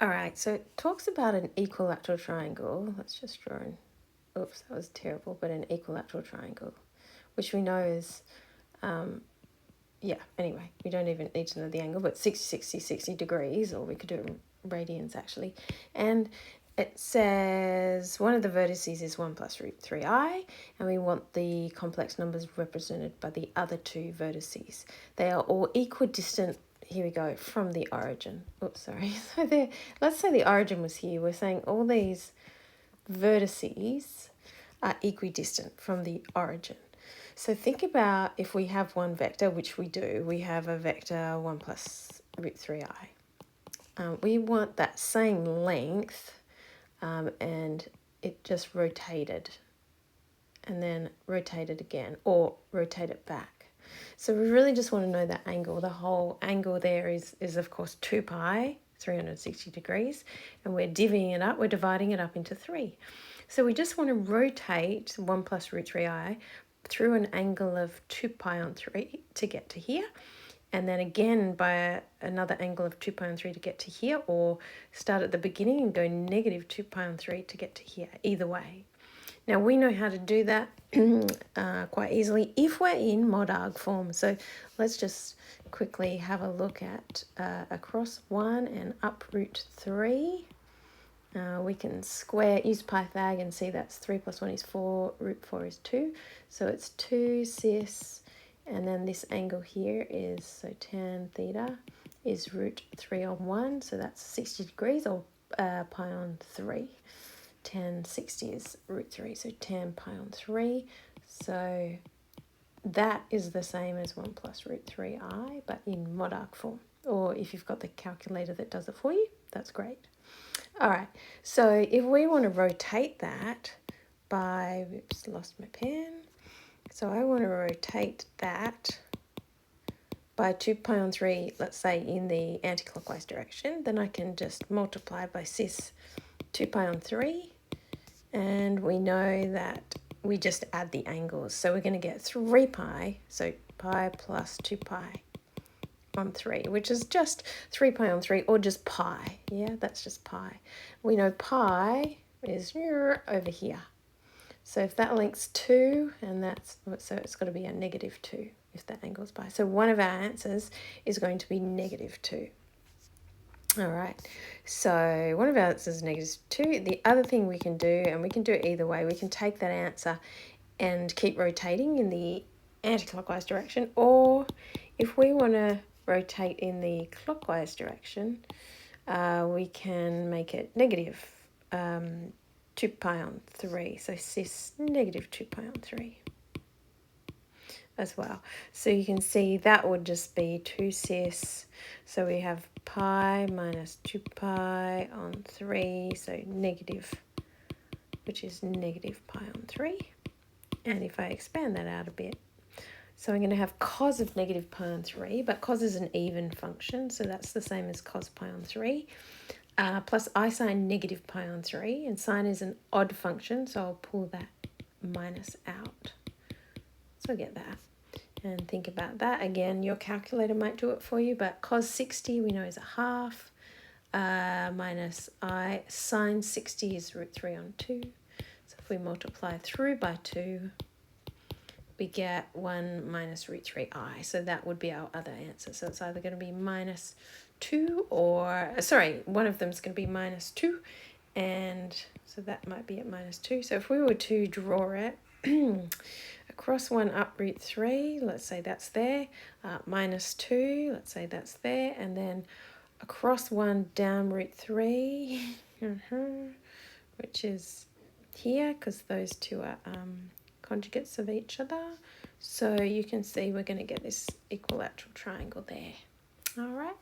All right, so it talks about an equilateral triangle. Let's just draw an, oops, that was terrible, but an equilateral triangle, which we know is, yeah, anyway, we don't even need to know the angle, but 60, 60, 60 degrees, or we could do it in radians actually. And it says one of the vertices is 1 plus root 3i, and we want the complex numbers represented by the other two vertices. They are all equidistant, here we go, from the origin. Oops, sorry. So there, let's say the origin was here. We're saying all these vertices are equidistant from the origin. So think about if we have one vector, which we do, we have a vector 1 plus root 3i. We want that same length, and it just rotated, and then rotate it again, or rotate it back. So we really just want to know that angle. The whole angle there is of course 2 pi, 360 degrees, and we're divvying it up, we're dividing it up into 3. So we just want to rotate 1 plus root 3i through an angle of 2 pi on 3 to get to here, and then again by another angle of 2 pi on 3 to get to here, or start at the beginning and go negative 2 pi on 3 to get to here, either way. Now we know how to do that quite easily if we're in mod arg form. So let's just quickly have a look at across 1 and up root 3. We can square, use Pythag and see that's 3 plus 1 is 4, root 4 is 2. So it's 2 cis, and then this angle here is, so tan theta is root 3 on 1, so that's 60 degrees, or pi on 3. Tan 60 is root 3, so tan pi on 3. So that is the same as 1 plus root 3i, but in mod arg form. Or if you've got the calculator that does it for you, that's great. All right, so if we want to rotate that by, oops, lost my pen. So I want to rotate that by 2 pi on 3, let's say in the anti-clockwise direction, then I can just multiply by cis 2 pi on 3, and we know that we just add the angles. So we're going to get 3 pi, so pi plus 2 pi on 3, which is just 3 pi on 3, or just pi. Yeah, that's just pi. We know pi is over here. So if that length's 2, and that's, so it's got to be a negative 2 if that angle's pi. So one of our answers is going to be negative 2. All right, so one of our answers is negative 2. The other thing we can do, and we can do it either way, we can take that answer and keep rotating in the anti-clockwise direction, or if we want to rotate in the clockwise direction, we can make it negative 2 pi on 3. So cis negative 2 pi on 3 as well. So you can see that would just be 2 cis. So we have pi minus 2 pi on 3, so negative, which is negative pi on 3. And if I expand that out a bit, so I'm going to have cos of negative pi on 3, but cos is an even function, so that's the same as cos pi on 3, plus I sine negative pi on 3, and sine is an odd function, so I'll pull that minus out. So I get that. And think about that. Again, your calculator might do it for you, but cos 60 we know is a half, minus I sine 60 is root 3 on 2. So if we multiply through by 2, we get 1 minus root 3i. So that would be our other answer. So it's either going to be minus 2 or, sorry, one of them is going to be minus 2. And so that might be at minus 2. So if we were to draw it, across 1 up root 3, let's say that's there, minus 2, let's say that's there, and then across 1 down root 3, which is here, because those two are conjugates of each other. So you can see we're going to get this equilateral triangle there. All right.